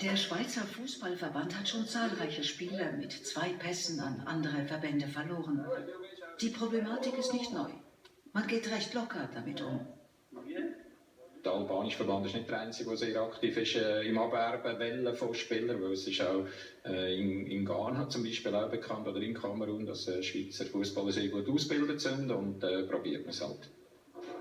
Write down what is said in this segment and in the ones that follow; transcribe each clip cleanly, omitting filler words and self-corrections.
Der Schweizer Fußballverband hat schon zahlreiche Spieler mit 2 Pässen an andere Verbände verloren. Die Problematik ist nicht neu. Man geht recht locker damit um. Der albanische Verband ist nicht der einzige, der sehr aktiv ist im Abwerben Wellen von Spielern, weil es ist auch in Ghana zum Beispiel auch bekannt oder in Kamerun, dass Schweizer Fußballer sehr gut ausgebildet sind und probiert man es halt.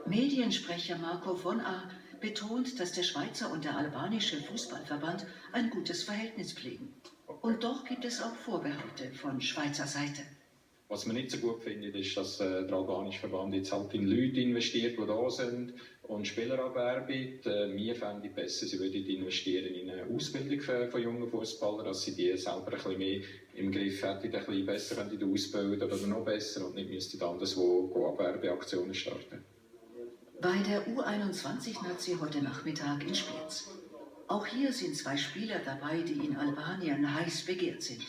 Mediensprecher Marco von A. betont, dass der Schweizer und der albanische Fußballverband ein gutes Verhältnis pflegen. Und doch gibt es auch Vorbehalte von Schweizer Seite. Was man nicht so gut findet, ist, dass der albanische Verband jetzt halt in Leute investiert, die da sind und Spieler abwerben. Wir fänden besser, sie würden investieren in eine Ausbildung von jungen Fußballern, dass sie die selber ein bisschen mehr im Griff hätten, ein bisschen besser ausbilden oder noch besser und nicht müssten anderswo Abwerbeaktionen starten. Bei der U21-Nazi heute Nachmittag in Spiez. Auch hier sind 2 Spieler dabei, die in Albanien heiß begehrt sind.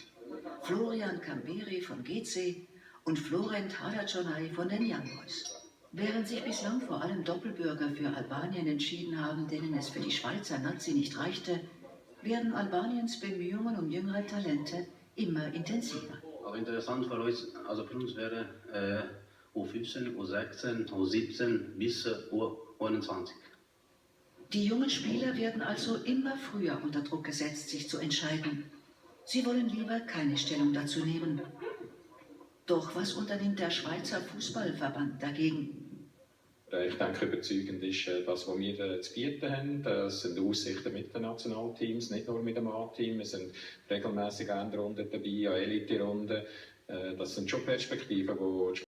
Florian Kamberi von GC und Florent Halaconai von den Young Boys. Während sich bislang vor allem Doppelbürger für Albanien entschieden haben, denen es für die Schweizer Nazi nicht reichte, werden Albaniens Bemühungen um jüngere Talente immer intensiver. Auch interessant für uns wäre U15, U16, U17 bis U21. Die jungen Spieler werden also immer früher unter Druck gesetzt, sich zu entscheiden. Sie wollen lieber keine Stellung dazu nehmen. Doch was unternimmt der Schweizer Fußballverband dagegen? Ich denke, überzeugend ist das, was wir zu bieten haben. Das sind Aussichten mit den Nationalteams, nicht nur mit dem A-Team. Wir sind regelmäßig Endrunden dabei, Elite-Runden. Das sind schon Perspektiven, die